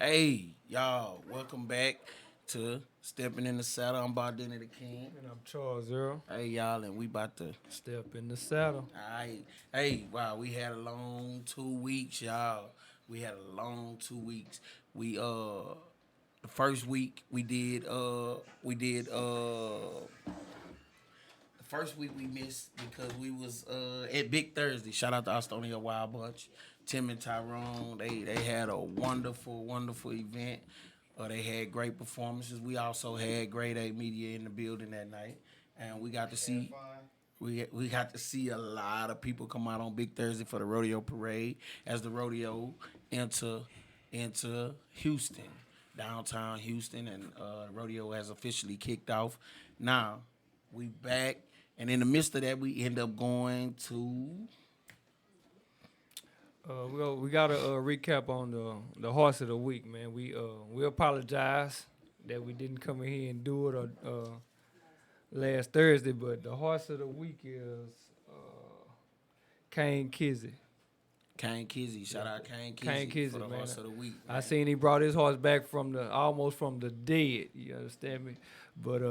Hey, y'all, welcome back to Stepping in the Saddle. I'm Bardini the King. And I'm Charles Earl. Hey, y'all, and we about to. Step in the saddle. Alright. Hey, wow, we had a long 2 weeks, y'all. We had a long 2 weeks. We the first week the first week we missed because we was at Big Thursday. Shout out to Austonia Wild Bunch, Tim and Tyrone. They had a wonderful event. They had great performances. We also had Grade A Media in the building that night, and we got to see a lot of people come out on Big Thursday for the rodeo parade as the rodeo enter into Houston, downtown Houston, and the rodeo has officially kicked off. Now we back, and in the midst of that, we end up going to. We got to recap on the horse of the week, man. We apologize that we didn't come in here and do it last Thursday, but the horse of the week is Kane Kizzy. Kane Kizzy, shout out Kane Kizzy, Kane Kizzy, for the man. horse of the week. I Man. seen he brought his horse back from almost from the dead. You understand me? But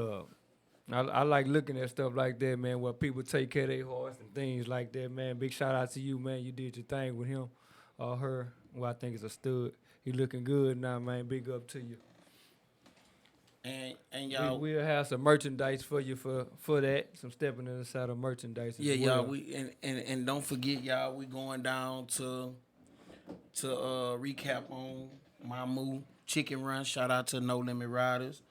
I like looking at stuff like that, man, where people take care of their horse and things like that, man. Big shout out to you, man. You did your thing with him or her. Well, I think it's a stud. He looking good now, man. Big up to you. And y'all, We'll have some merchandise for you for that. Some stepping in the saddle merchandise. yeah, as y'all, well. and don't forget, y'all, we going down to recap on Mamu Chicken Run. Shout out to No Limit Riders.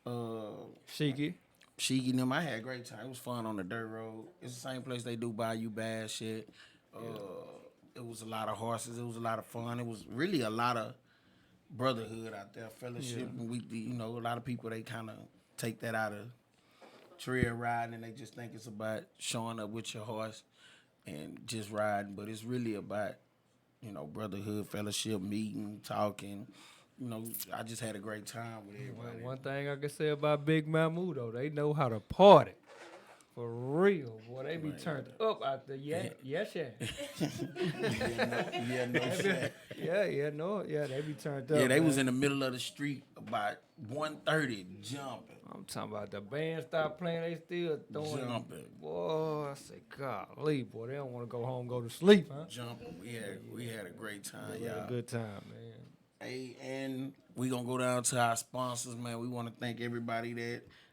Shiki. Sheiky and them, I had a great time. It was fun on the dirt road. It's the same place they do Bayou Bass shit. It was a lot of horses. It was a lot of fun. It was really a lot of brotherhood out there, fellowship. Yeah. And a lot of people, they kind of take that out of trail riding and they just think it's about showing up with your horse and just riding. But it's really about, brotherhood, fellowship, meeting, talking. I just had a great time with everybody. One thing I can say about Big Mahmoud, though, they know how to party. For real, boy. They be turned up out there. Yeah. Yeah, no shit. They be turned up. Yeah, they man. was in the middle of the street about 1:30 jumping. I'm talking about the band stopped playing, they still throwing. Jumping. Boy, I say, golly, boy, they don't want to go home, go to sleep, huh? Jumping. We had a great time, We had y'all. a good time, man. Hey, and we gonna go down to our sponsors, man. We want to thank everybody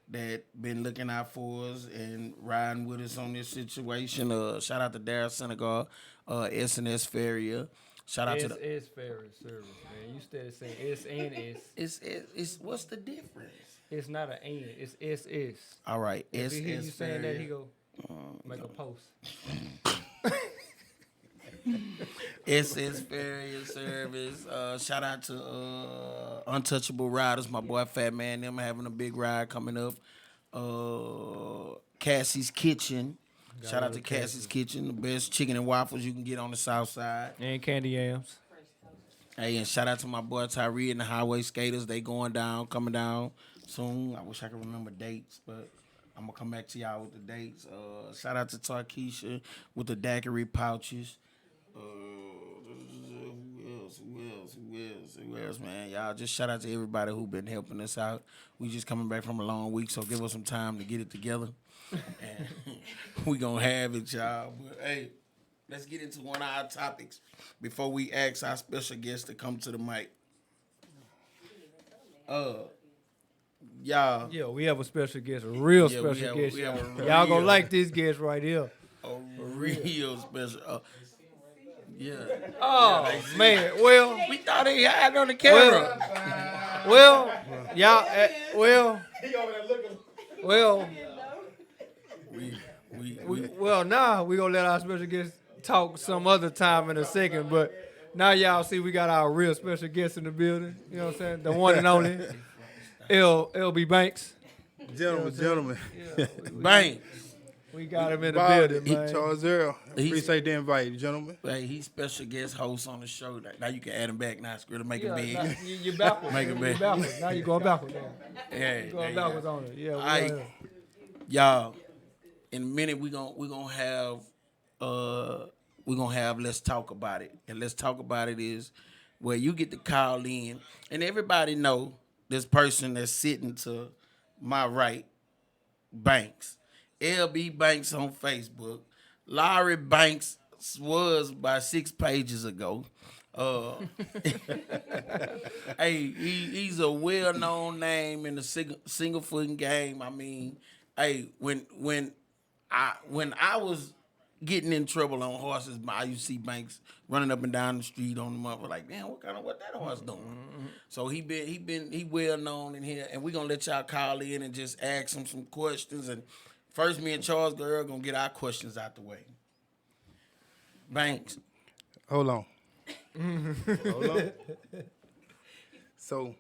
that been looking out for us and riding with us on this situation. Shout out to Dara Senegal, S&S Farrier. Shout out to the. S ferry service, man. You steady saying S and S. It's what's the difference? It's not an N, it's SS. All right, If he hear you S&S saying that, he Farrier. go make a post. SS Farrier Service. Shout out to Untouchable Riders, my boy Fat Man. Them having a big ride coming up. Cassie's Kitchen. Shout out to Cassie's Kitchen, the best chicken and waffles you can get on the south side. And candy yams. Hey, and shout out to my boy Tyree and the Highway Skaters. They coming down soon. I wish I could remember dates, but I'm gonna come back to y'all with the dates. Shout out to Tarkeisha with the daiquiri pouches. Who else, man? Y'all just shout out to everybody who been helping us out. We just coming back from a long week, so give us some time to get it together. And we gonna have it, y'all. But hey, let's get into one of our topics before we ask our special guest to come to the mic. Y'all, Yeah, we have a special guest, a real Yeah, special guest. we have a Y'all real- gonna like this guest right here. a real special. Yeah. Oh man, well, We thought he had on the camera. well, y'all, well, well. Now we gonna let our special guest talk some other time in a second. But now y'all see we got our real special guest in the building. You know what I'm saying? The one and only LB Banks. Gentlemen. Bang. We got him in the building, He man. Charles Earl. He's- Appreciate the invite, gentlemen. Hey, he's special guest host on the show. Now you can add him back now, Skrilla, make Yeah, it big. now you backwards. Make it You big. backwards. Now you going backwards. Now. Yeah, You going yeah, backwards yeah. on it. Yeah. Aight. Y'all, in a minute we gonna have let's talk about it. And let's talk about it is where you get to call in, and everybody know this person that's sitting to my right, Banks, LB Banks on Facebook. Larry Banks was by 6 pages ago. Uh, hey, he's a well-known name in the single footing game. I mean, hey, when I was getting in trouble on horses, I used to see Banks running up and down the street on the mother like, damn, what that horse doing? So he well known in here, and we gonna let y'all call in and just ask him some questions. And first, me and Charles Guerrero gonna get our questions out the way. Banks, Hold on. Hold on. So,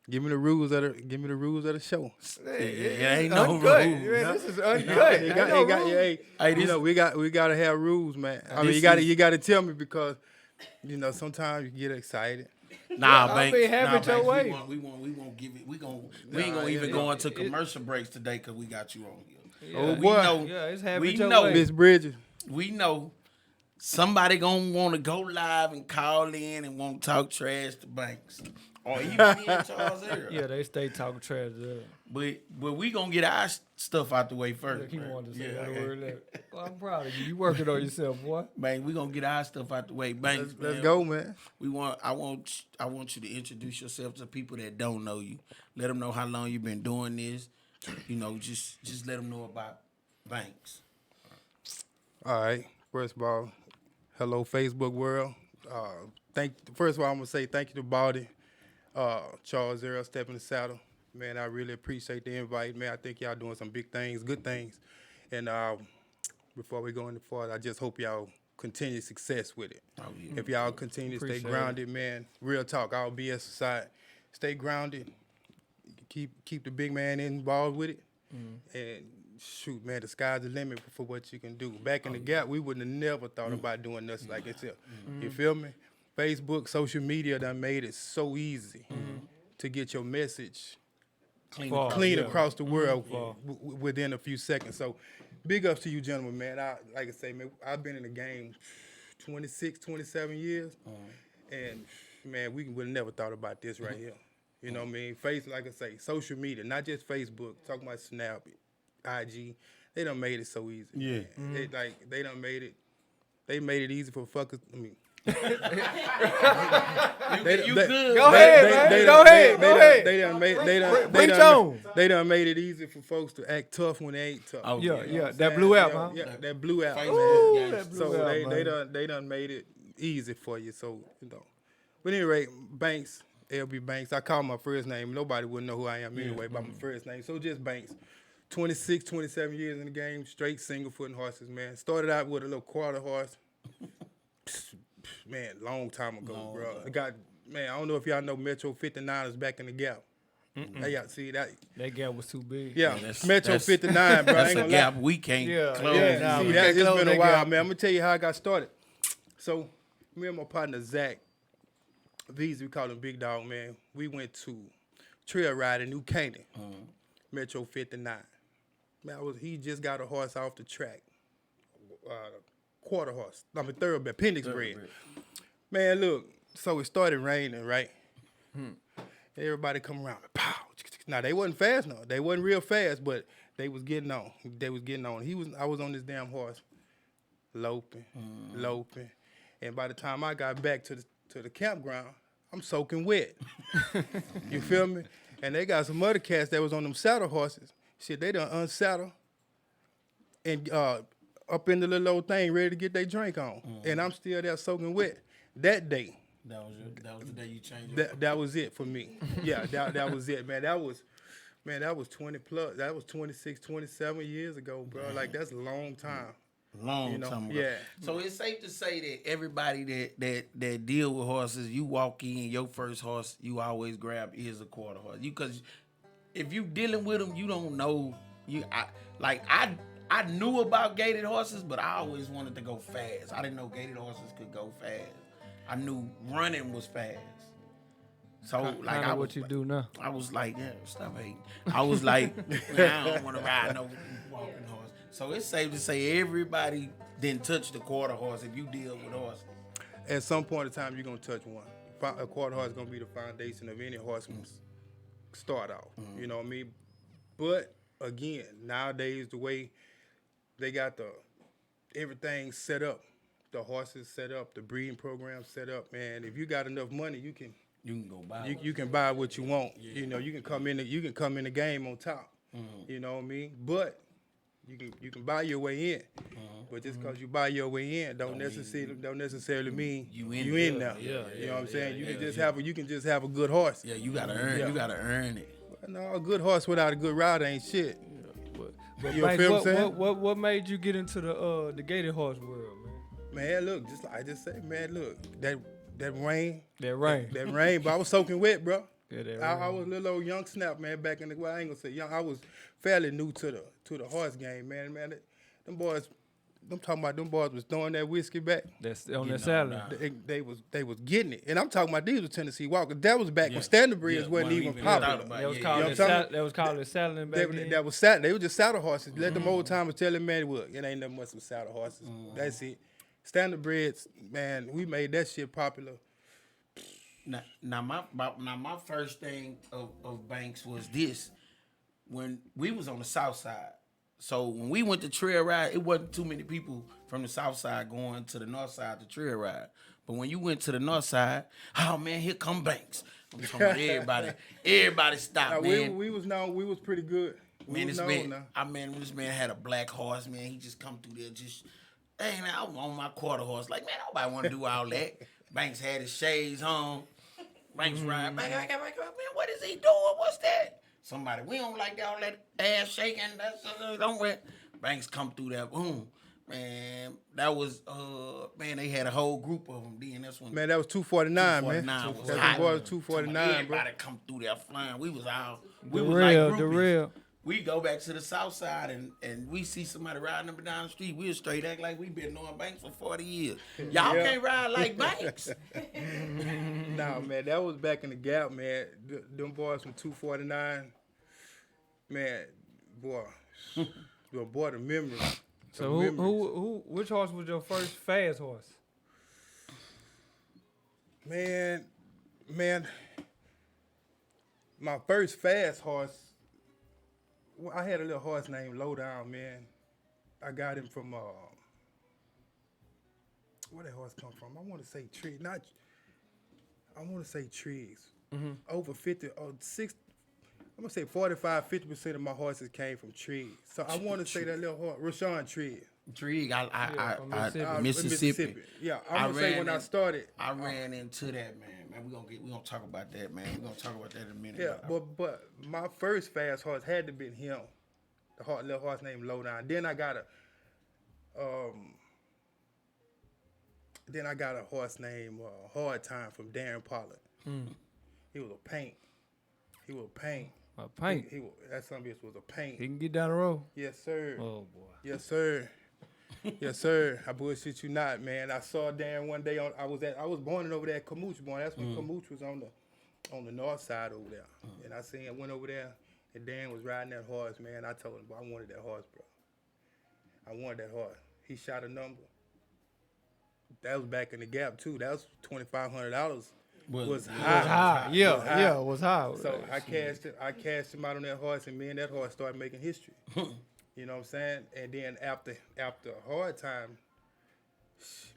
give me the rules of the show. it ain't no Uncut. rules. Man, this is uncut. We gotta have rules, man. I mean, This you gotta tell me because, sometimes you get excited. Nah, I'll Banks. be happy your way. We won't give it. We ain't gonna even go into commercial breaks today because we got you on here. Yeah. Oh, We boy. know. Yeah, it's have we it your know. way. Miss Bridges. We know somebody gonna want to go live and call in and want to talk trash to Banks or even me and Charles Era. Yeah, they stay talking trash. But we gonna get our stuff out the way first. Look, he man. wanted to say Yeah, that okay. word. Well, I'm proud of you. You working on yourself, boy. Man, we gonna get our stuff out the way. Banks, Let's man. go, man. I want you to introduce yourself to people that don't know you. Let them know how long you've been doing this. Just let them know about Banks. All right. First of all, hello, Facebook world. First of all, I'm gonna say thank you to Baldy, Charles Zero, Step in the Saddle. Man, I really appreciate the invite. Man, I think y'all doing some big things, good things. And before we go any farther, I just hope y'all continue success with it. Oh, yeah. If y'all continue to stay Appreciate grounded, man, real talk, all BS aside, stay grounded. Keep the big man involved with it. And shoot, man, the sky's the limit for what you can do. Back in the gap, we wouldn't have never thought about doing nothing like this. You feel me? Facebook, social media done made it so easy to get your message Clean Far. clean Yeah. across the world within a few seconds. So big ups to you gentlemen, man. Like I say, man, I've been in the game 26, 27 years. And man, we would have never thought about this right here. You know what I mean? Like I say, social media, not just Facebook, talking about Snap, IG, they done made it so easy. Yeah. Man. They done made it. They made it easy for fuckers. I mean, You they- good? Go ahead, man. Go ahead. They Preach on. made it easy for folks to act tough when they ain't tough. Oh, Yeah, You know what I'm that saying? blue app, Yeah, huh? Yeah, that blue app. Face man. Ooh, that blue So app, man. they done made it easy for you. So But anyway, Banks, LB Banks. I call my first name. Nobody would know who I am anyway by my first name. So just Banks. 26, 27 years in the game, straight single footing horses, man. Started out with a little quarter horse. Man, long time ago, bro. I don't know if y'all know Metro 59ers back in the gap. Hey, y'all see that? That gap was too big. Yeah, that's- Metro that's- 59, bro. I That's ain't a gonna gap lie. we can't Yeah, close. Yeah, Nah, see, we that, can't it's close been a that while, gap. man. I'm gonna tell you how I got started. So, me and my partner Zach, these we call him Big Dog, man. We went to trail ride in New Canaan, Metro 59. Man, he just got a horse off the track, quarter horse. I mean thoroughbred, appendix bred. Man, look. So it started raining, right? Everybody come around, pow. Now they wasn't fast, no. They wasn't real fast, but they was getting on. I was on this damn horse, loping, and by the time I got back to the campground, I'm soaking wet. You feel me? And they got some other cats that was on them saddle horses. Shit, they done unsaddle and up in the little old thing, ready to get their drink on, and I'm still there soaking wet. That day. That was the day you changed your That was it for me. Yeah, that was it, man. That was 20 plus. That was 26, 27 years ago, bro. Like that's a long time. long time ago. Yeah. So it's safe to say that everybody that deal with horses, you walk in, your first horse, you always grab is a quarter horse. Because if you dealing with them, you don't know. I knew about gated horses, but I always wanted to go fast. I didn't know gated horses could go fast. I knew running was fast. So like Kinda I what you do now. I was like, yeah, stop hating. I was like, nah, I don't want to ride no walking horse. So it's safe to say everybody didn't touch the quarter horse if you deal with horses. At some point in time, you're gonna touch one. a quarter horse gonna be the foundation of any horseman's start off. You know what I mean? But again, nowadays the way they got everything set up, the horses set up, the breeding program set up, man. If you got enough money, you can go buy you can buy what you want. You know, you can come in the game on top. You know what I mean? But you can buy your way in. But just because you buy your way in don't necessarily mean you in there. You know what I'm saying? You can just have a good horse. Yeah, you gotta earn. You gotta earn it. No, a good horse without a good rider ain't shit. But You Banks, feel what I'm saying? what made you get into the gated horse world, man? Man, look, just like I just said, man, look, that rain. That rain. That rain, but I was soaking wet, bro. Yeah, that I rain. was a little old young snap, man, back in the, well, I ain't gonna say young. I was fairly new to the horse game, man. Them boys, I'm talking about them boys was throwing that whiskey back. That's on that Getting salad. on They was getting it, and I'm talking about these were Tennessee Walkers. That was back when Standard Breeds wasn't even popular. That was Yeah, called yeah. it sal- that was called it saddling back then. That was saddle. They were just saddle horses. Let them old timers tell them, man, look, it ain't nothing much with saddle horses. That's it. Standard Breeds, man, we made that shit popular. Now my first thing of Banks was this. When we was on the south side, so when we went to trail ride, it wasn't too many people from the south side going to the north side to trail ride. But when you went to the north side, oh man, here come Banks. I'm talking about everybody stopped, Now, man. we was pretty good. Man, was this known man, now. this man had a black horse, man. He just come through there, hey man, I was on my quarter horse. Like, man, nobody want to do all that. Banks had his shades on. Banks ride back, man, what is he doing? What's that? Somebody, we don't like that, all that ass shaking. Don't we? Banks come through that, boom. Man, that was, man, they had a whole group of them. Then that's when Man, that was 249, 249 man. was That hot. boy was 249, bro. Everybody come through there flying. We was all, we The was real, like the groupies. real. We go back to the south side and we see somebody riding up and down the street. We'll straight act like we been knowing Banks for 40 years. Y'all Yeah. can't ride like Banks. Nah, man, that was back in the gap, man. Them boys from 249, man, boy, the memory. So which horse was your first fast horse? Man, my first fast horse, well, I had a little horse named Lowdown, man. I got him from, where that horse come from? I want to say Triggs, I want to say Triggs. Over 50, or 60, I'm going to say 45, 50% of my horses came from Triggs. So I want to say that little horse, Rashawn Triggs. Trig, from Mississippi. Mississippi. Yeah, I'm gonna say when I started. I ran into that, man. We gonna talk about that, man. We gonna talk about that in a minute. Yeah, but my first fast horse had to been him, little horse named Lowdown. Then I got a horse named Hard Time from Darren Pollard. He was a paint. A paint. That son of a bitch was a paint. He can get down the road. Yes, sir. Oh boy. Yes, sir. Yes, sir. I bullshit you not, man. I saw Darren one day I was born over there at Camooch, born. That's when Camooch was on the north side over there. And I seen I went over there and Darren was riding that horse, man. I told him, I wanted that horse, bro. I wanted that horse. He shot a number. That was back in the gap too. That was $2,500. Was high. Yeah, it was high. So I cashed him out on that horse, and me and that horse started making history. You know what I'm saying? And then after Hard Time,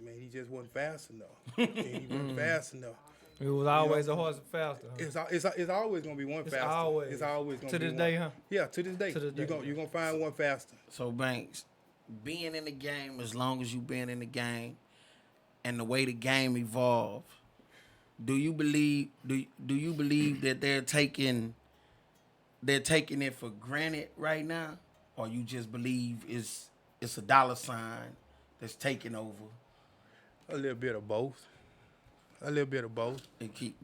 man, he just wasn't fast enough. He wasn't fast enough. It was always a horse faster. Huh? It's always gonna be one faster. Always. It's always gonna To be this one. day, huh? Yeah, to this day. To this day. You're gonna find one faster. So Banks, being in the game as long as you've been in the game, and the way the game evolved, do you believe that they're taking it for granted right now, or you just believe it's a dollar sign that's taking over? A little bit of both. And keep,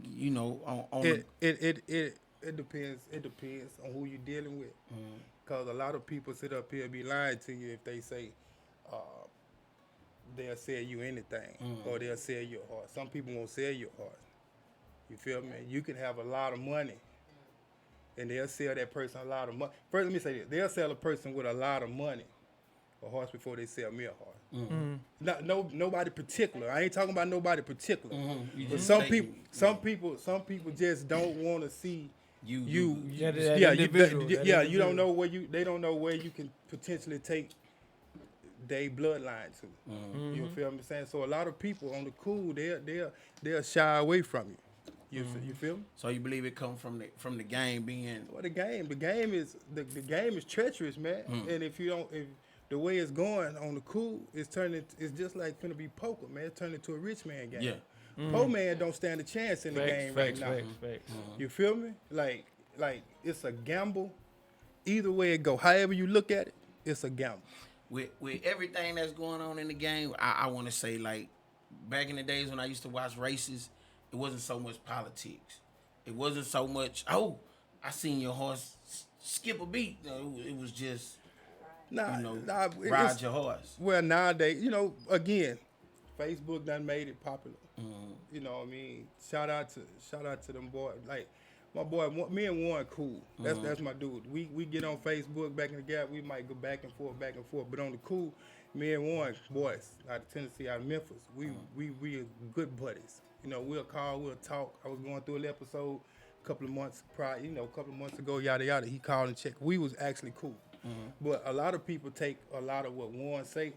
on It depends. It depends on who you're dealing with. Cause a lot of people sit up here and be lying to you if they say they'll sell you anything or they'll sell your heart. Some people won't sell your heart. You feel me? You can have a lot of money and they'll sell that person a lot of money. First, let me say this. They'll sell a person with a lot of money a horse before they sell me a horse. Nobody particular. I ain't talking about nobody particular. You But just some stating- people just don't want to see You Yeah, that you individual, that you don't individual. know where they don't know where you can potentially take their bloodline to. You feel me saying? So a lot of people on the cool, they'll shy away from you. You feel me? So you believe it come from the game being Well, the game is treacherous, man. And if the way it's going on the cool, it's just like finna be poker, man. It's turning into a rich man game. Yeah. Poor man don't stand a chance in the game right now. Facts. You feel me? Like it's a gamble. Either way it go, however you look at it, it's a gamble. with everything that's going on in the game. I want to say, like, back in the days when I used to watch races, it wasn't so much politics. It wasn't so much, oh, I seen your horse skip a beat. No, it was just, ride your horse. Well, nowadays, again, Facebook done made it popular. You know what I mean? Shout out to them boys. Like my boy, me and Warren cool. That's my dude. We get on Facebook back in the gap. We might go back and forth. But on the cool, me and Warren, boys out of Tennessee, out of Memphis, we are good buddies. We'll call, we'll talk. I was going through an episode a couple of months ago, yada yada. He called and checked. We was actually cool. But a lot of people take a lot of what Warren say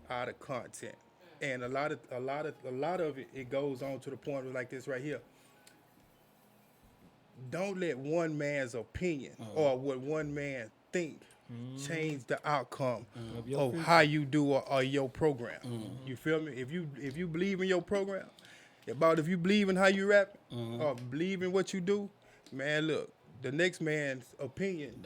out of content. And a lot of it goes on to the point like this right here. Don't let one man's opinion or what one man think change the outcome of how you do or your program. You feel me? If you believe in your program, if you believe in how you rap or believe in what you do, man, look, the next man's opinion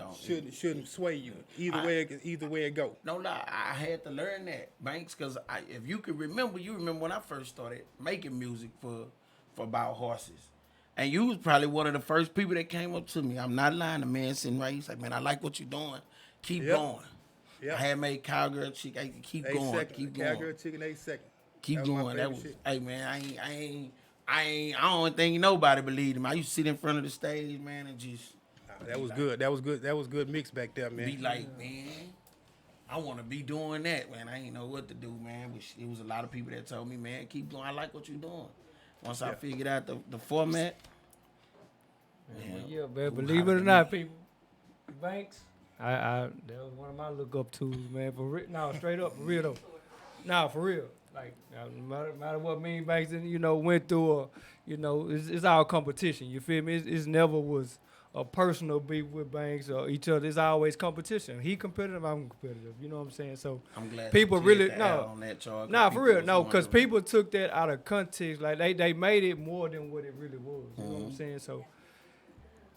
shouldn't sway you. Either way it go. No lie, I had to learn that, Banks, because if you can remember, when I first started making music for about horses. And you was probably one of the first people that came up to me. I'm not lying, the man sitting right, he's like, man, I like what you're doing. Keep going. Yep. I had made Cowgirl Chick. I keep going. Keep going. Cowgirl Chicken 8 seconds. Keep That was my going. That favorite was, shit. hey man, I don't think nobody believed him. I used to sit in front of the stage, man, and just That was good. That was good mix back there, man. be like, man, I want to be doing that, man. I ain't know what to do, man. But it was a lot of people that told me, man, keep going. I like what you're doing. Once I figured out the format, Yeah, man. Believe it or not, people, Banks, that was one of my look up tools, man. For real, no, straight up, for real though. Nah, for real. Like, no matter what me and Banks, went through, or it's our competition. You feel me? It's never was a personal beef with Banks or each other. It's always competition. He competitive, I'm competitive. You know what I'm saying? So I'm glad people you cleared really that out on that charge. Nah, for real, was no, because wondering. people took that out of context. Like they made it more than what it really was. You know what I'm saying? So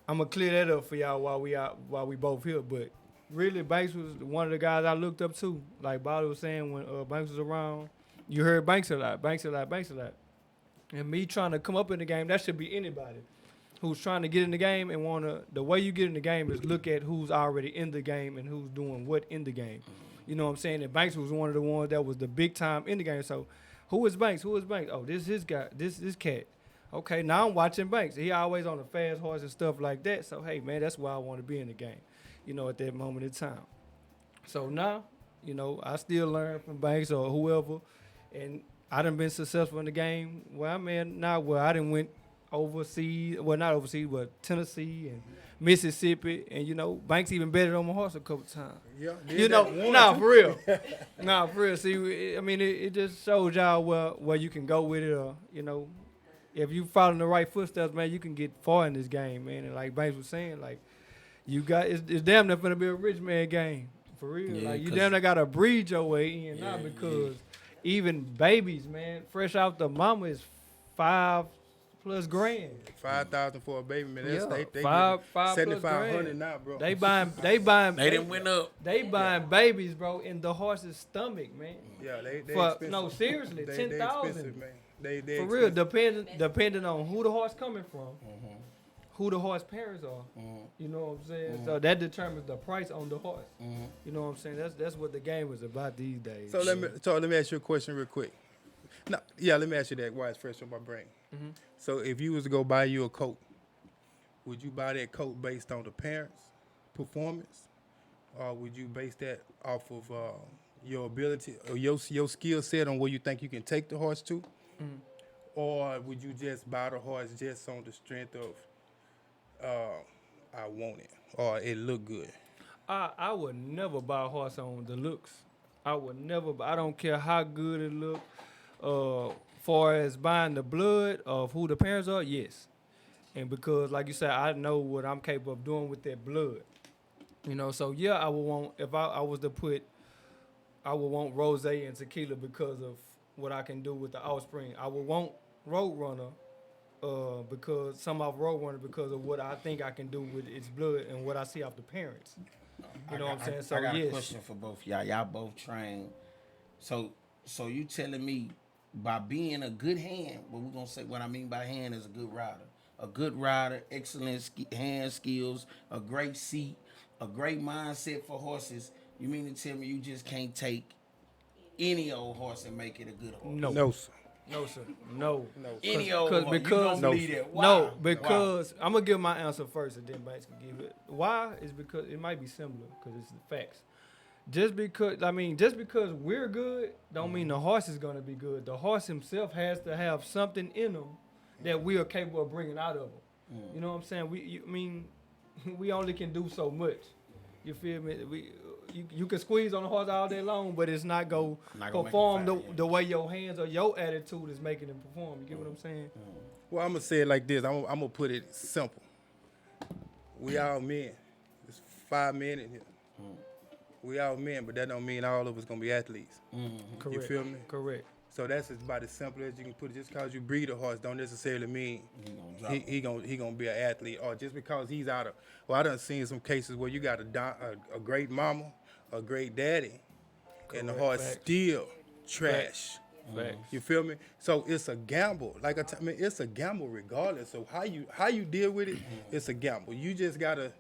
I'm gonna clear that up for y'all while we both here. But really, Banks was one of the guys I looked up to. Like Bobby was saying, when Banks was around, you heard Banks a lot. And me trying to come up in the game, that should be anybody who's trying to get in the game and the way you get in the game is look at who's already in the game and who's doing what in the game. You know what I'm saying? And Banks was one of the ones that was the big time in the game. So who is Banks? Oh, this is his guy. This cat. Okay, now I'm watching Banks. He always on the fast horse and stuff like that. So hey man, that's why I want to be in the game. At that moment in time. So now, I still learn from Banks or whoever, and I done been successful in the game where I'm in now, where I done went overseas, well not overseas, but Tennessee and Mississippi, and Banks even betted on my horse a couple times. Yeah, For real. Nah, for real. See, I mean, it just shows y'all where you can go with it, or if you follow the right footsteps, man, you can get far in this game, man. And like Banks was saying, like it's damn near gonna be a rich man game, for real. Yeah, like you 'cause- damn near gotta breed your way in now, Yeah, because even babies, man, fresh out the mama is $5+ grand. 5,000 for a baby, man. That's, Yeah, they five plus 7,500 grand. now, bro. They buying They didn't win up. They buying babies, bro, in the horse's stomach, man. Yeah, they For, expensive. no, seriously, They 10,000. expensive, man. They For real, depending on who the horse coming from, who the horse parents are. You know what I'm saying? So that determines the price on the horse. You know what I'm saying? That's what the game is about these days. So let me ask you a question real quick. No, yeah, let me ask you that while it's fresh on my brain. So if you was to go buy you a coat, would you buy that coat based on the parents' performance, or would you base that off of your ability or your skill set on where you think you can take the horse to, or would you just buy the horse just on the strength of I want it or it look good? I would never buy a horse on the looks. I would never. I don't care how good it look. Far as buying the blood of who the parents are, yes. And because, like you said, I know what I'm capable of doing with that blood. You know, so yeah, I would want if I was to put, I would want Rose and Tequila because of what I can do with the offspring. I would want Roadrunner, because some off Roadrunner because of what I think I can do with its blood and what I see off the parents. You know what I'm saying? So I got yes. a question for both y'all. Y'all both trained. So you telling me by being a good hand, what we're gonna say? What I mean by hand is a good rider. A good rider, excellent hand skills, a great seat, a great mindset for horses. You mean to tell me you just can't take any old horse and make it a good horse? No, sir. No, sir. No. Any old horse. Because you don't believe that. Why? no, because I'm gonna give my answer first, and then Banks can give it. Why is because it might be similar because it's the facts. Just because we're good, don't mean the horse is gonna be good. The horse himself has to have something in him that we are capable of bringing out of him. You know what I'm saying? We only can do so much. You feel me? You can squeeze on the horse all day long, but it's not go perform the way your hands or your attitude is making him perform. You get what I'm saying? Well, I'm gonna say it like this. I'm gonna put it simple. We all men. There's 5 men in here. We all men, but that don't mean all of us gonna be athletes. Correct. You feel me? Correct. So that's about as simple as you can put it. Just because you breed a horse don't necessarily mean he gonna be an athlete. Or just because he's out of. Well, I done seen some cases where you got a great mama, a great daddy, and the horse Facts. still trash. Facts. You feel me? So it's a gamble. Like it's a gamble regardless of how you deal with it. It's a gamble. You just gotta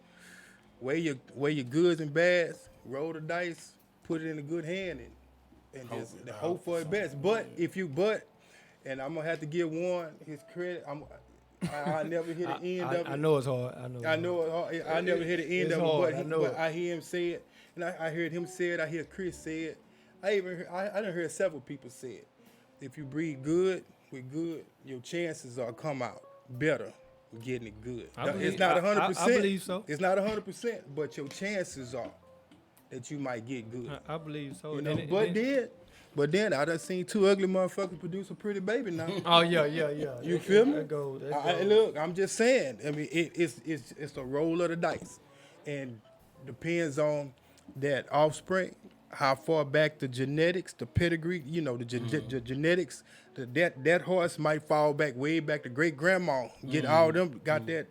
weigh your goods and bads, roll the dice, put it in a good hand, and just hope for the best. But and I'm gonna have to give Warren his credit. I never hear the end of it. I know it's hard. I know it's hard. I never hear the end It's of hard. it, But I hear him say it, and I heard him say it. I hear Chris say it. I done heard several people say it. If you breed good with good, your chances are come out better getting it good. It's not 100%. I believe so. It's not 100%, but your chances are that you might get good. I believe so. You know, but then I done seen 2 ugly motherfuckers produce a pretty baby now. Oh yeah. You feel me? That goes. Look, I'm just saying. I mean, it's a roll of the dice, and depends on that offspring, how far back the genetics, the pedigree. You know, the genetics. That horse might fall back way back to great grandma. Get all them got that,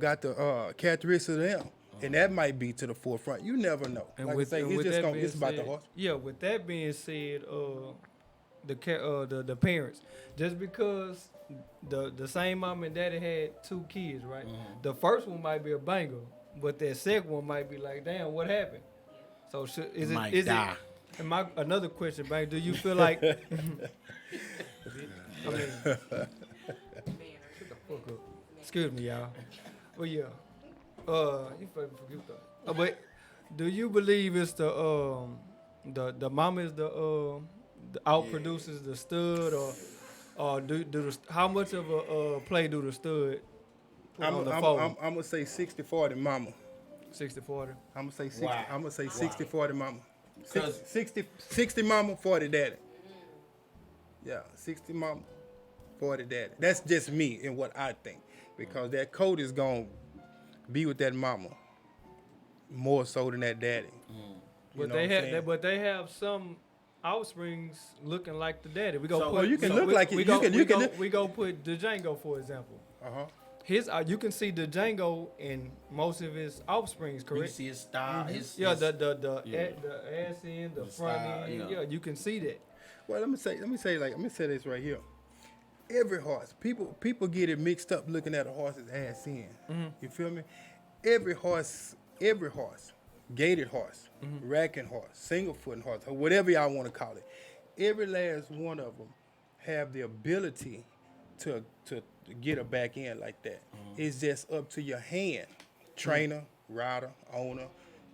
got the characteristics of them. And that might be to the forefront. You never know. And like with, I say, and with it's that being about said, the horse. Yeah, with that being said, the parents, just because the same mom and daddy had 2 kids, right? The first one might be a banger, but that second one might be like, damn, what happened? So is it? And another question, Bang, do you feel like? I mean, shut the fuck up. Excuse me, y'all. Well, yeah. You fucking forget that. But do you believe it's the mama is the out produces the stud, or how much of a play do the stud put on the fold? I'm gonna say 60-40 mama. 60-40. I'm gonna say 60. Wow. I'm gonna say 60-40 mama. 'Cause- 60 mama, 40 daddy. Yeah, 60 mama, 40 daddy. That's just me and what I think, because that coat is gonna be with that mama more so than that daddy. But they have some offsprings looking like the daddy. We go So- put you can look we, like it. We You go, can- we you go, can- we go put Django for example. His you can see the Django in most of his offsprings, You correct? see his style. His, Yeah, his, the yeah. ass end, the The front style, end. yeah. Yeah, you can see that. Well, let me say this right here. Every horse, people get it mixed up looking at a horse's ass end. You feel me? Every horse, gated horse, racking horse, single footing horse, or whatever y'all want to call it. Every last one of them have the ability to get a back end like that. It's just up to your hand, trainer, rider, owner,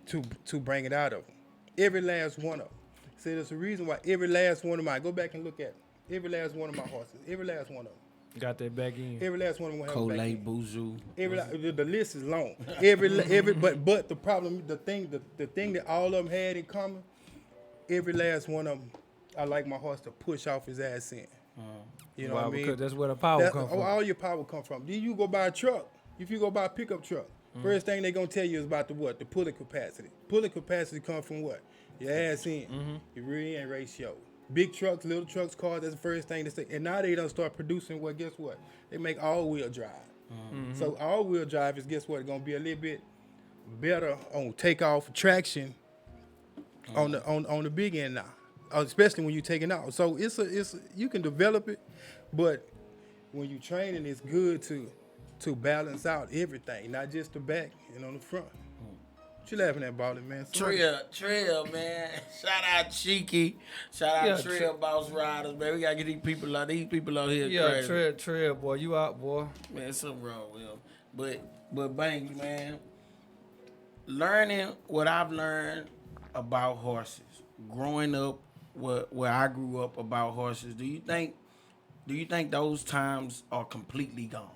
to bring it out of them. Every last one of them. See, there's a reason why every last one of mine, go back and look at it. Every last one of my horses, every last one of them. Got that back in. Every last one of them will have a back Coley, end. Boozoo. The list is long. But the problem, the thing that all of them had in common, every last one of them, I like my horse to push off his ass in. You know Wow, what I mean? because that's where the power comes from. All your power come from. Then you go buy a truck. If you go buy a pickup truck, first thing they gonna tell you is about the what? The pulling capacity. Pulling capacity comes from what? Your ass in, your rear end ratio. Big trucks, little trucks, cars. That's the first thing they say. And now they don't start producing. Well, guess what? They make all wheel drive. So all wheel drive is guess what? Gonna be a little bit better on takeoff traction on the big end now, especially when you're taking out. So it's you can develop it, but when you training, it's good to balance out everything, not just the back and on the front. What you laughing at, Baldy, man? Trail, man. Shout out Cheeky. Shout out Yeah, Trail Boss Riders, man. We gotta get these people out here. Yeah, crazy. trail, boy. You out, boy. Man, something wrong with him. But Banks, man, learning what I've learned about horses, growing up where I grew up about horses, do you think those times are completely gone?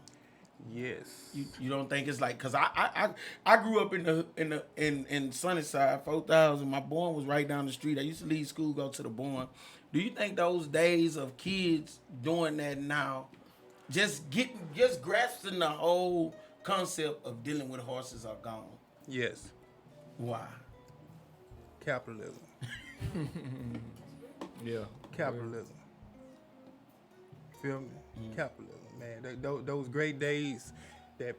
Yes. You don't think it's like, cause I grew up in Sunnyside, 4,000. My barn was right down the street. I used to leave school, go to the barn. Do you think those days of kids doing that now, just grasping the whole concept of dealing with horses are gone? Yes. Why? Capitalism. Yeah. Capitalism. Feel me? Capitalism, man. Those great days that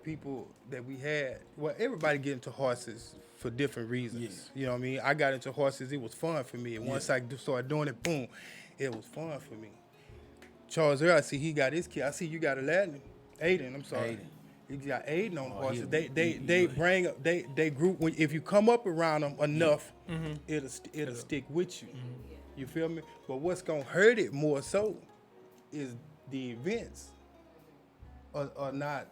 we had. Well, everybody get into horses for different reasons. Yeah. You know what I mean? I got into horses. It was fun for me. And once I started doing it, boom, it was fun for me. Charles Earl, I see he got his kid. I see you got Aladdin. Aiden, I'm sorry. Aiden. You got Aiden on horses. he- They group. If you come up around them enough, it'll stick with you. You feel me? But what's gonna hurt it more so is the events are not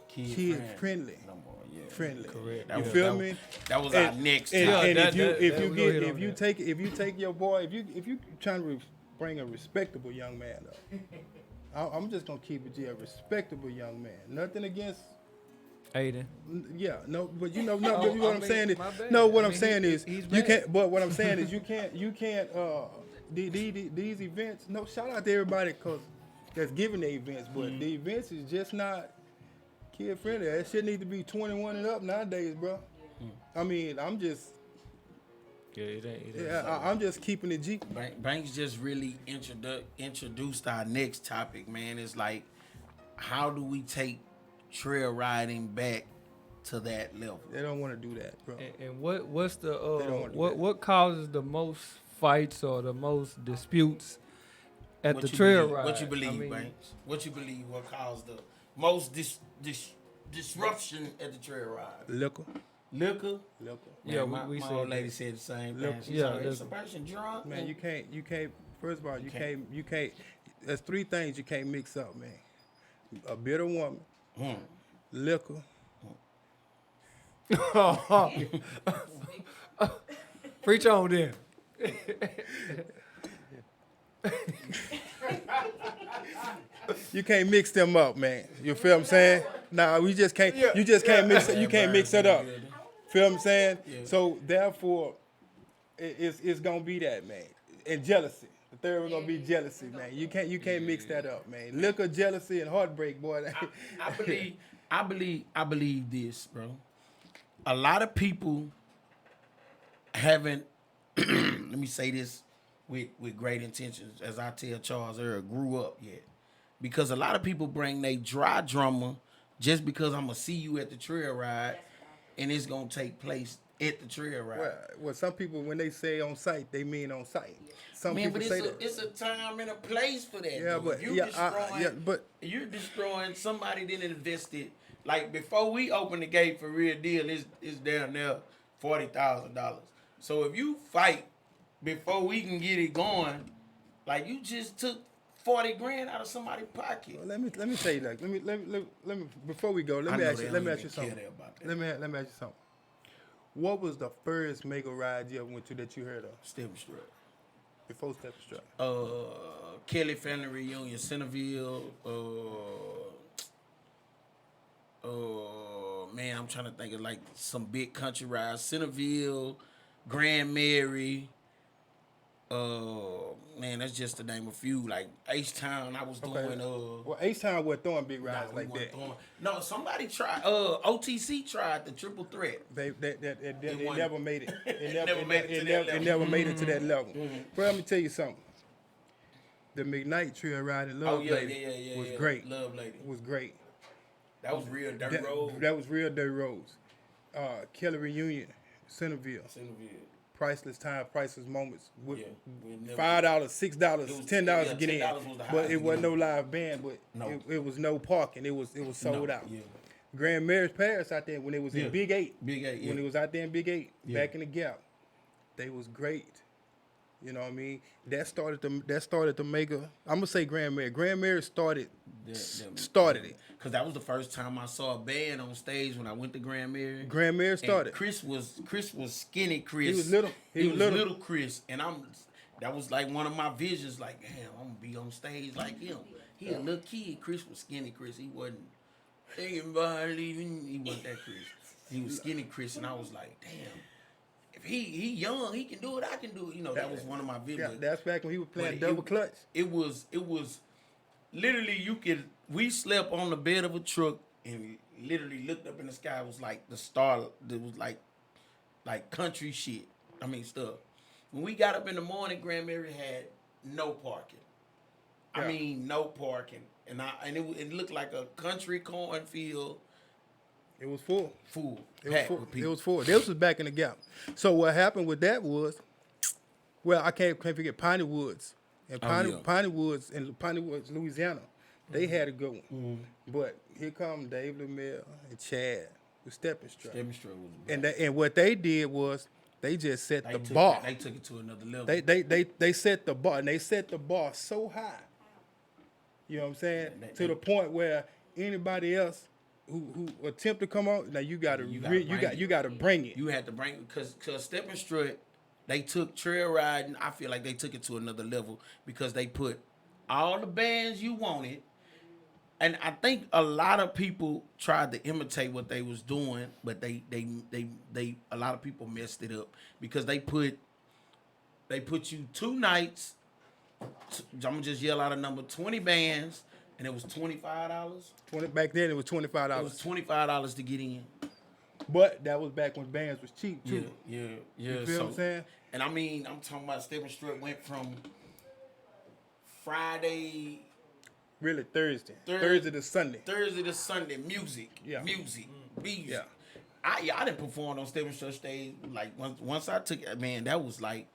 kid friendly. No more, yeah. Friendly. Correct. You feel me? That was our next And, topic. and Yeah, if you take your boy, if you trying to bring a respectable young man up, I'm just gonna keep it a respectable young man. Nothing against. Aiden. Yeah, no, but you know, no, Oh, but what I I'm mean, saying is, my bad. no, what I I'm mean, saying is, he's you bad. can't. But what I'm saying is, you can't. These events. No, shout out to everybody that's giving the events, but the events is just not kid friendly. That shit need to be 21 and up nowadays, bro. I mean, I'm just. Yeah, it ain't. Yeah, I'm just keeping it G. Banks just really introduced our next topic, man. It's like, how do we take trail riding back to that level? They don't want to do that, bro. And what's the They don't wanna do that. what causes the most fights or the most disputes at What the you trail believe? ride? What you believe, I mean, Banks? What you believe? What caused the most disruption at the trail ride? Liquor. Liquor. Yeah, Man, we my said old lady that. said the same Liquor. thing. She Yeah, said, liquor. it's a person drunk. Man, you can't. First of all, you can't. There's three things you can't mix up, man. A bitter woman, liquor. Preach on then. You can't mix them up, man. You feel what I'm saying? Nah, we just can't. You just can't mix it. You can't mix it up. Feel what I'm saying? Yeah. So therefore, it's gonna be that, man. And jealousy. The third one gonna be jealousy, man. You can't mix that up, man. Liquor, jealousy, and heartbreak, boy. I believe this, bro. A lot of people haven't. Let me say this with great intentions, as I tell Charles Earl, grew up yet, because a lot of people bring their dry drummer just because I'm gonna see you at the trail ride, and it's gonna take place at the trail ride. Well, some people when they say on site, they mean on site. Some Man, people but say that. it's a time and a place for that. Yeah, though. but- If you yeah, but- you're destroying somebody that invested. Like before we open the gate for real deal, it's down there $40,000. So if you fight before we can get it going, like you just took 40 grand out of somebody's pocket. Well, let me tell you, like, let me before we go, I let me know ask they you don't even something. care about that. Let me ask you something. What was the first mega ride you ever went to that you heard of? Step strut. Before Step and Strut. Kelly Family Reunion, Centerville. Man, I'm trying to think of like some big country rides. Centerville, Grand Mary. Man, that's just to name a few. Like H-Town, I was doing. Well, H-Town wasn't throwing big rides we like weren't that. throwing- No, somebody tried. OTC tried the triple threat. They won. never made it. It Never made it to that level. never made it to that level. Bro, let me tell you something. The McKnight Trail Ride at Love Lady was great. Love Lady. Was great. That was real dirt road. That was real dirt roads. Kelly Reunion, Centerville. Centerville. Priceless time, priceless moments. With Yeah, we never- $5, $6, It was- $10 yeah, to get in. $10 was the But highest it to wasn't get no in. live band, but No. it was no parking. It was sold No, out. yeah. Grand Mary's Paris out there when it was Yeah. in Big 8. Big 8, When yeah. it was out there in Big 8, Yeah. back in the Gap. They was great. You know what I mean? That started to make a. I'm gonna say Grand Mary. Grand Mary started it. Because that was the first time I saw a band on stage when I went to Grand Mary. Grand Mary And started. Chris was skinny Chris. He was little. He was little Chris, and that was like one of my visions. Like, damn, I'm gonna be on stage like him. He a little kid. Chris was skinny Chris. He wasn't thinking about leaving. He wasn't that Chris. He was skinny Chris, and I was like, damn. If he young, he can do it. I can do it. You know, that was one of my Yeah, visions. that's back when he was playing But double clutch. It was literally we slept on the bed of a truck and literally looked up in the sky. It was like the star. It was like country shit. I mean stuff. When we got up in the morning, Grand Mary had no parking. Yeah. I mean no parking, and it looked like a country cornfield It was full. full. It was packed full. with It people. was full. This was back in the Gap. So what happened with that was, well, I can't forget Piney Woods. And Piney Woods, Louisiana, they had a good one. But here come Dave LaMille and Chad with Stepping Strut. Demonstrator was And what they did was they just set the took bar. They took it to another level. They set the bar, and they set the bar so high. You know what I'm saying? To the point where anybody else who attempt to come out, now you gotta bring it. You had to bring because Stepping Strut, they took trail riding. I feel like they took it to another level because they put all the bands you wanted, and I think a lot of people tried to imitate what they was doing, but they a lot of people messed it up because they put you 2 nights. I'm gonna just yell out a number: 20 bands, and it was $25. Back then it was $25. It was $25 to get in. But that was back when bands was cheap too. Yeah. You feel what I'm saying? And I mean, I'm talking about Stepping Strut went from Friday, Really Thursday to Sunday. Thursday to Sunday, music, Yeah. music. Yeah. I didn't perform on Stepping Strut stage. Like once I took it, man, that was like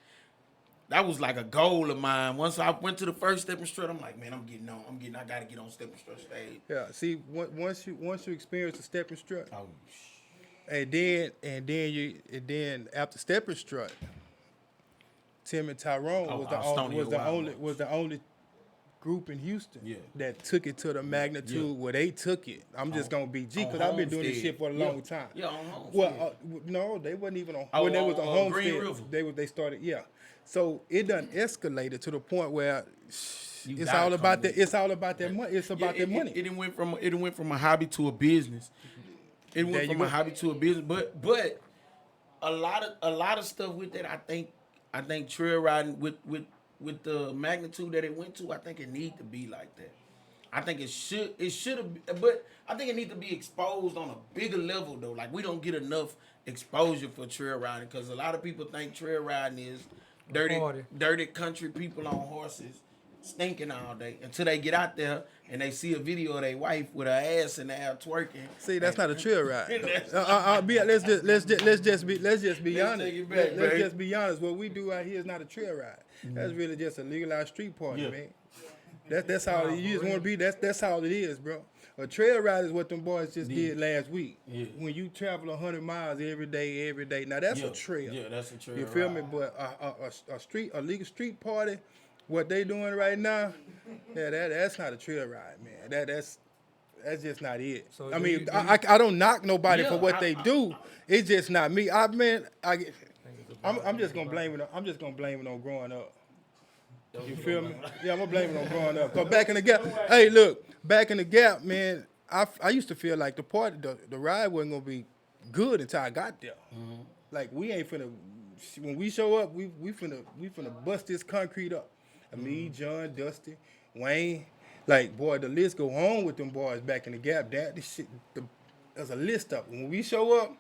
a goal of mine. Once I went to the first Stepping Strut, I'm like, man, I gotta get on Stepping Strut stage. Yeah. See, once you experience the Stepping Strut, Oh, and then after Stepping Strut, Tim and Tyrone was the only group in Houston that took it to the magnitude where they took it. I'm just gonna be G because I've been doing this shit for a long time. Yeah, on Homestead. Well, no, they wasn't even on. Oh, when they was on on Green Homestead, River. they started. Yeah, so it done escalated to the point where You it's gotta all about come that. in. It's all about that money. It's about that money. It went from a hobby to a business. It There went you from go. a hobby to a business, but a lot of stuff with that. I think trail riding with the magnitude that it went to, I think it need to be like that. I think it should have, but I think it need to be exposed on a bigger level though. Like we don't get enough exposure for trail riding because a lot of people think trail riding is Party. dirty country people on horses stinking all day until they get out there and they see a video of their wife with her ass in the air twerking. See, that's not a trail ride. That's- Let's just be honest. take it back, Let's baby. just be honest. What we do out here is not a trail ride. That's really just a legalized street party, Yeah. man. That's how you just want to be. That's how it is, bro. A trail ride is what them boys just did last week. Yeah. When you travel 100 miles every day. Now that's a trail. Yeah, that's a trail. You feel ride. me? But a legal street party, what they doing right now, that's not a trail ride, man. That's just not it. So I do mean, you- I don't knock nobody Yeah, for what they do. It's just not me. I'm just gonna blame it. I'm just gonna blame it on growing up. You feel me? Yeah, I'm gonna blame it on growing up. Cause back in the gap, hey, look, back in the gap, man, I used to feel like the ride wasn't gonna be good until I got there. Like we ain't finna when we show up, we finna bust this concrete up. Me, John, Dusty, Wayne, like boy, the list go on with them boys back in the gap. This shit, there's a list up. When we show up,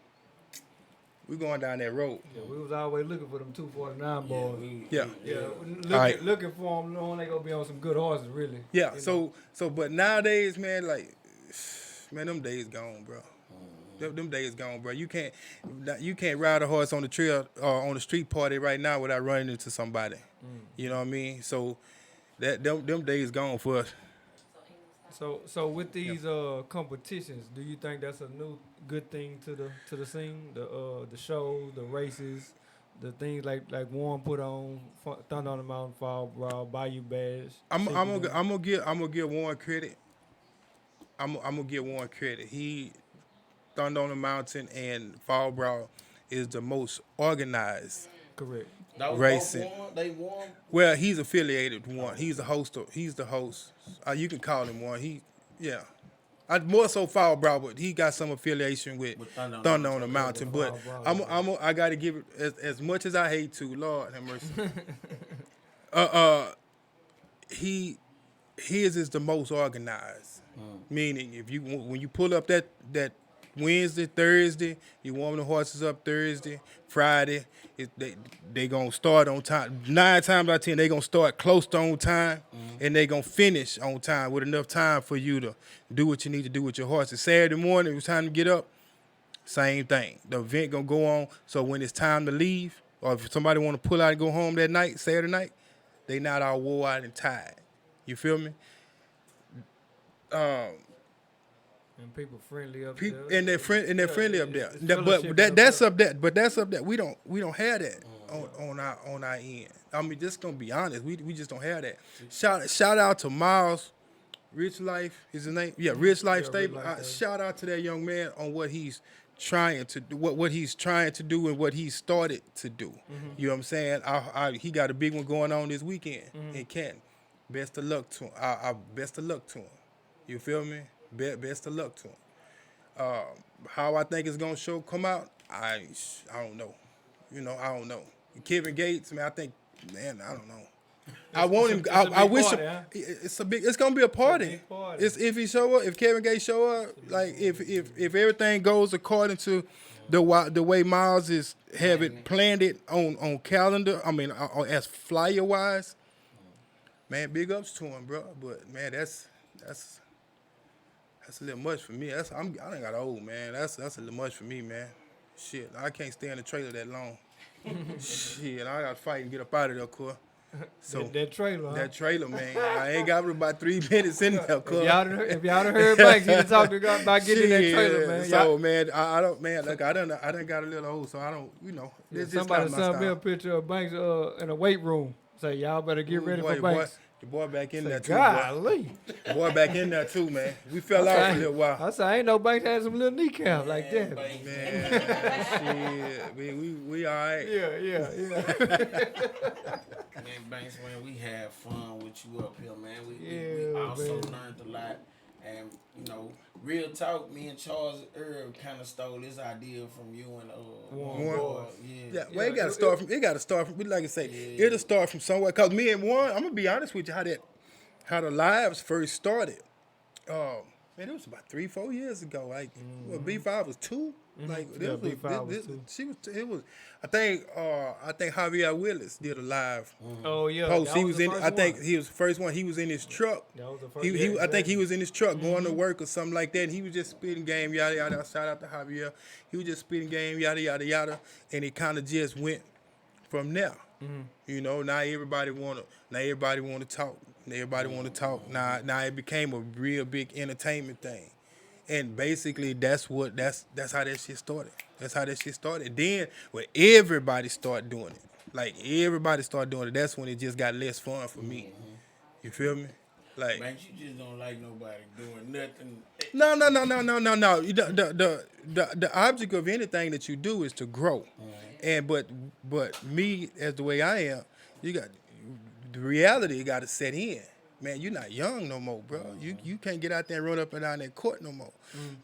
we going down that road. Yeah, we was always looking for them 249 boys. Yeah. Looking for them, knowing they gonna be on some good horses, really. Yeah, You know? so, but nowadays, man, like, man, them days gone, bro. Them days gone, bro. You can't ride a horse on the trail or on the street party right now without running into somebody. You know what I mean? So, them days gone for us. So with these competitions, do you think that's a new good thing to the scene? The shows, the races, the things like Warren put on Thunder on the Mountain, Fall Brawl, Bayou Bash. I'm gonna give Warren credit. I'm gonna give Warren credit. He Thunder on the Mountain and Fall Brawl is the most organized. Correct. That was Racing. They won. Well, he's affiliated with one. He's the host. He's the host. You can call him one. I more so Fall Brawl, but he got some affiliation with Thunder on the Mountain. But I got to give it as much as I hate to. Lord have mercy. His is the most organized. Meaning, when you pull up that Wednesday, Thursday, you warm the horses up Thursday, Friday, they gonna start on time. 9 times out of 10, they gonna start close to on time, and they gonna finish on time with enough time for you to do what you need to do with your horses. Saturday morning, it was time to get up, same thing. The event gonna go on, so when it's time to leave, or if somebody wanna pull out and go home that night, Saturday night, they not all wore out and tired. You feel me? And people friendly up People, there. and they're friendly up there. it's But fellowship that's up up there. But that's up there. We don't have that on our end. I mean, just gonna be honest. We just don't have that. Shout out to Miles, Rich Life is his name. Yeah, Rich Life Stable. Rich Life, Shout out to that young man on what he's trying to do, what he's trying to do, and what he started to do. You know what I'm saying? He got a big one going on this weekend in Canton. Best of luck to him. Best of luck to him. You feel me? Best of luck to him. How I think it's gonna come out, I don't know. You know, I don't know. Kevin Gates, man, I don't know. I want him. I wish party, him. huh? It's gonna be a party. big party. It's if he show up, if Kevin Gates show up, like if everything goes according to the way Miles is have it planned it on calendar. I mean, as flyer wise, man, big ups to him, bro. But man, that's a little much for me. I done got old, man. That's a little much for me, man. Shit, I can't stay in the trailer that long. Shit, I got to fight and get up out of there, cuz. So that trailer, huh? that trailer, man. I ain't got about 3 minutes in there, cuz. If y'all done heard Banks, he done talked about getting in that trailer, man. So man, I don't, man. Look, I done got a little old, so I don't, you know. This just Somebody not my sent me a style. picture of Banks in a weight room. Say y'all better get ready for Banks. Your boy back in there too. Boy. Golly. Boy back in there too, man. We fell out for a little while. I said, I ain't know Banks had some little kneecap like that. Man, shit, we all right. Yeah. Man, Banks, man, we had fun with you up here, man. We Yeah, also man. learned a lot. And, you know, real talk, me and Charles Earl kind of stole this idea from you and Warren. Boyd. Yeah, well, it got to start from. It got to start from. Like I say, it'll start from somewhere. Cause me and Warren, I'm gonna be honest with you, how the lives first started. Man, it was about 3-4 years ago. Like, well, B5 was 2. Like, Yeah, B5 was 2. It was. I think Javier Willis did a live Oh yeah. post. that He was was the in. first I think one. he was the first one. He was in his truck. That was the first. I think he was in his truck going to work or something like that. And he was just spitting game, yada yada. Shout out to Javier. He was just spitting game, yada yada yada, and it kind of just went from there. You know, now everybody wanna talk. Now it became a real big entertainment thing, and basically that's how that shit started. That's how that shit started. Then when everybody started doing it, that's when it just got less fun for me. You feel me? Like, Man, you just don't like nobody doing nothing. no. The object of anything that you do is to grow. And but me, as the way I am, the reality got to set in. Man, you're not young no more, bro. You can't get out there and run up and down that court no more.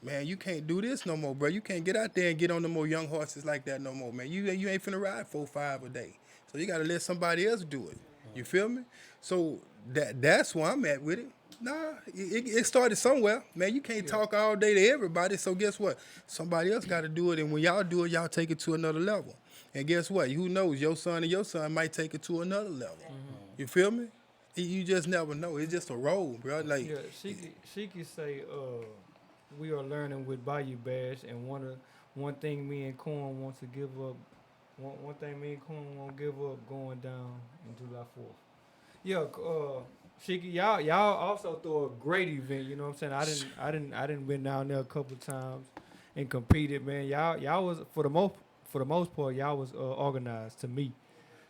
Man, you can't do this no more, bro. You can't get out there and get on no more young horses like that no more, man. You ain't finna ride 4, 5 a day. So you got to let somebody else do it. You feel me? So that's where I'm at with it. Nah, it started somewhere. Man, you can't talk all day to everybody. So guess what? Somebody else got to do it. And when y'all do it, y'all take it to another level. And guess what? Who knows? Your son might take it to another level. You feel me? You just never know. It's just a road, bro. Like, Yeah, she could say, we are learning with Bayou Bash, and one thing me and Corn wants to give up. One thing me and Corn won't give up going down in July 4th. Yeah, Shiki, y'all also throw a great event. You know what I'm saying? I didn't been down there a couple times and competed, man. Y'all was for the most part, y'all was organized to me.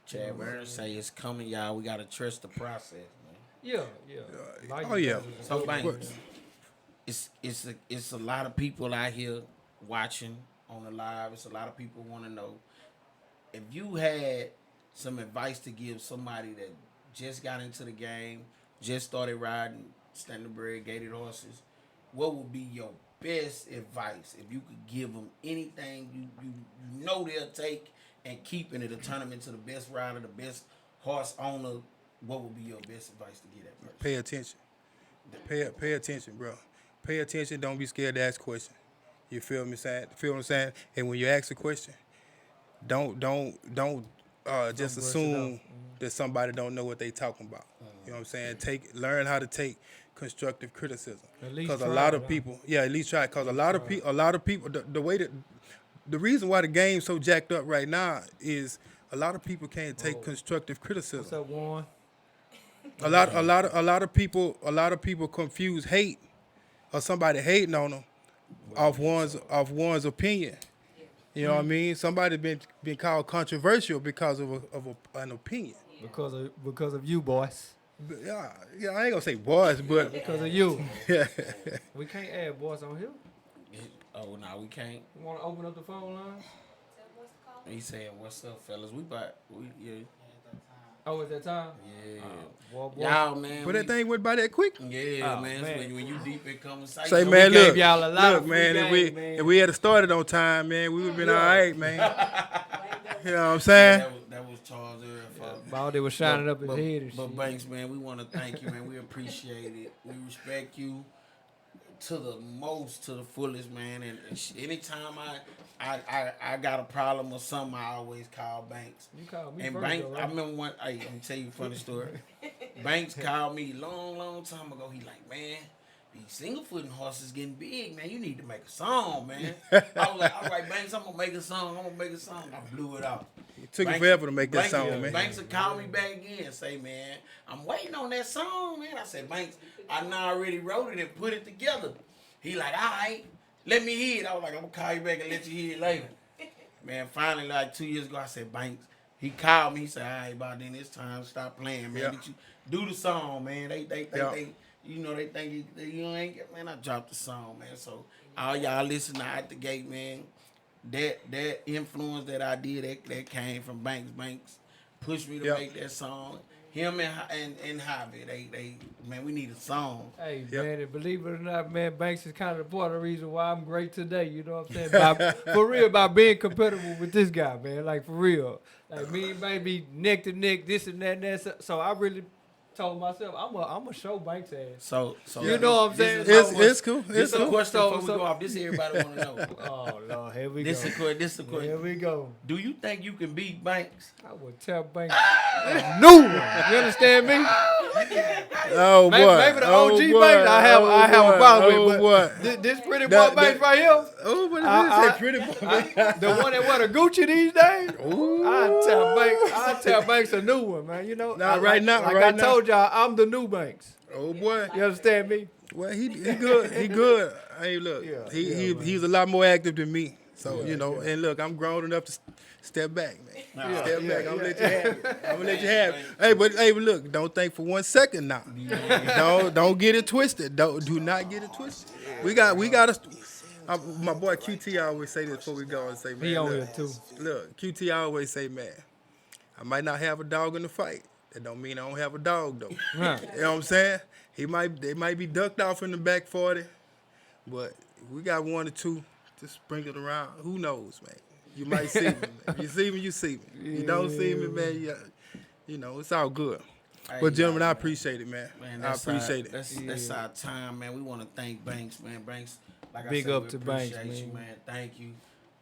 Chad Burns say it's coming, y'all. We gotta trust the process, man. Yeah. oh yeah. So Banks, it's a lot of people out here watching on the live. It's a lot of people want to know if you had some advice to give somebody that just got into the game, just started riding standardbred gated horses. What would be your best advice if you could give them anything you know they'll take and keep into the tournament to the best rider, the best horse owner? What would be your best advice to get that person? Pay attention. Pay attention, bro. Pay attention. Don't be scared to ask questions. You feel me saying? Feel what I'm saying? And when you ask a question, don't just assume that somebody don't know what they talking about. You know what I'm saying? Learn how to take constructive criticism. Because a lot of people, at least try. Because a lot of people, the way that the reason why the game's so jacked up right now is a lot of people can't take constructive criticism. What's up, Warren? A lot of people confuse hate or somebody hating on them off one's opinion. You know what I mean? Somebody been called controversial because of an opinion. Because of you, boys. Yeah, I ain't gonna say boys, but Because of you. yeah. We can't add boys on here. Oh no, we can't. You want to open up the phone line? He saying, "What's up, fellas? Yeah." Oh, it's that time? Yeah. Boy. Y'all, man. But that thing went by that quick. Yeah, Oh, man. man. When you deep in conversation. Say, So man, we gave look, y'all a lot look, of man. free game, man. If we had started on time, man, we would have been all right, man. You know what I'm Yeah, saying? that was Charles there. Baldy was shining up his head and But shit. Banks, man, we want to thank you, man. We appreciate it. We respect you to the fullest, man. And anytime I got a problem or something, I always call Banks. You called me And first, Banks, though, right? I remember one. Hey, let me tell you a funny story. Banks called me long time ago. He like, man, these single footing horses getting big, man. You need to make a song, man. I was like, all right, Banks, I'm gonna make a song. I blew it out. It took you Banks- forever to make that Banks- song, man. Banks would call me back again and say, man, I'm waiting on that song, man. I said, Banks, I already wrote it and put it together. He like, all right, let me hear it. I was like, I'm gonna call you back and let you hear it later. Man, finally, like 2 years ago, I said, Banks. He called me. He said, all right, about then it's time to stop playing, man. Yeah. Did you do the song, man? They Yeah. you know, they think you ain't get, man. I dropped the song, man. So all y'all listen out the gate, man. That influence that I did, that came from Banks. Banks pushed me to Yep. make that song. Him and Javi, they man, we need a song. Hey, Yep. man, and believe it or not, man, Banks is kind of the part of the reason why I'm great today. You know what I'm saying? For real, by being compatible with this guy, man. Like, for real. Like, me and Banks be neck to neck, this and that and that. So I really told myself, I'm a show Banks ass. So You know what I'm saying? this is It's cool. This It's is a cool. question So- before we so- go off. This everybody want to know. Oh, Lord, here we This go. is a Here question. we go. Do you think you can beat Banks? I would tell Banks. New one. You understand me? Oh, Maybe, boy. maybe the Oh, OG boy. Banks I have a problem Oh, with. boy. But this pretty boy That- Banks right here. Oh, what is I- this? Pretty boy. The one that wear the Gucci these days. Ooh. I tell Banks a new one, man. You know, Nah, right now, like right I now. told y'all, I'm the new Banks. Oh, boy. You understand me? Well, he good. He good. Hey, look, Yeah, he's a lot more active than me. So you know, and look, I'm grown enough to step back, man. Step back. I'm gonna let you have it. I'm gonna let you have it. Hey, but look, don't think for 1 second now. Don't get it twisted. Do not get it twisted. We got my boy QT always say this before we go and say, man, He on look, here too. Look, QT always say, man, I might not have a dog in the fight. That don't mean I don't have a dog though. Huh. You know what I'm saying? They might be ducked off in the back 40, but we got one or two to sprinkle around. Who knows, man? You might see me. If you see me, you see me. You don't see me, man. You know, it's all good. Hey, But gentlemen, y'all, I man. appreciate it, man. Man, I appreciate it. That's our time, man. We want to thank Banks, man. Banks, like Big I said, up we to Banks, appreciate you, man. man. Thank you.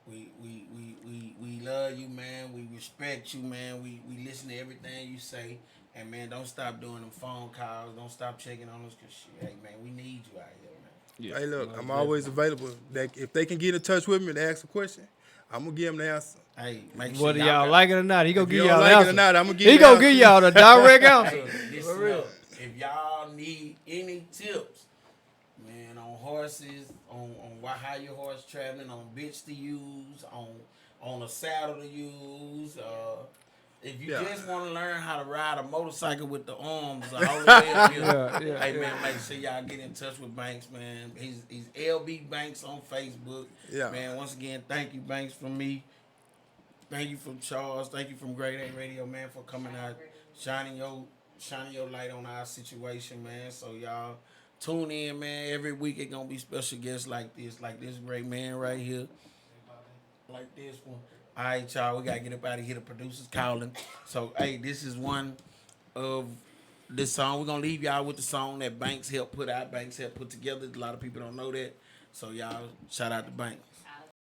We love you, man. We respect you, man. We listen to everything you say. And man, don't stop doing them phone calls. Don't stop checking on us, cause shit, hey man, we need you out here, man. Hey, look, I'm always available. If they can get in touch with me and ask a question, I'm gonna give them the answer. Hey, make sure Whether y'all like it or not, he gonna If give you y'all don't the like it answer. or not, I'm gonna give He you gonna the give answer. y'all the direct answer. Hey, listen up. If y'all need any tips, man, on horses, on how your horse traveling, on bits to use, on a saddle to use, if you Yeah. just want to learn how to ride a motorcycle with the arms all the way up here, Yeah, hey man, make sure y'all get in touch with Banks, man. He's LB Banks on Facebook. Yeah. Man, once again, thank you, Banks, from me. Thank you from Charles. Thank you from Great A Radio, man, for coming out, shining your light on our situation, man. So y'all tune in, man. Every week it gonna be special guests like this great man right here, like this one. All right, y'all, we gotta get up out of here. The producer's calling. So hey, this is one of this song. We're gonna leave y'all with the song that Banks helped put out. Banks helped put together. A lot of people don't know that. So y'all, shout out to Banks.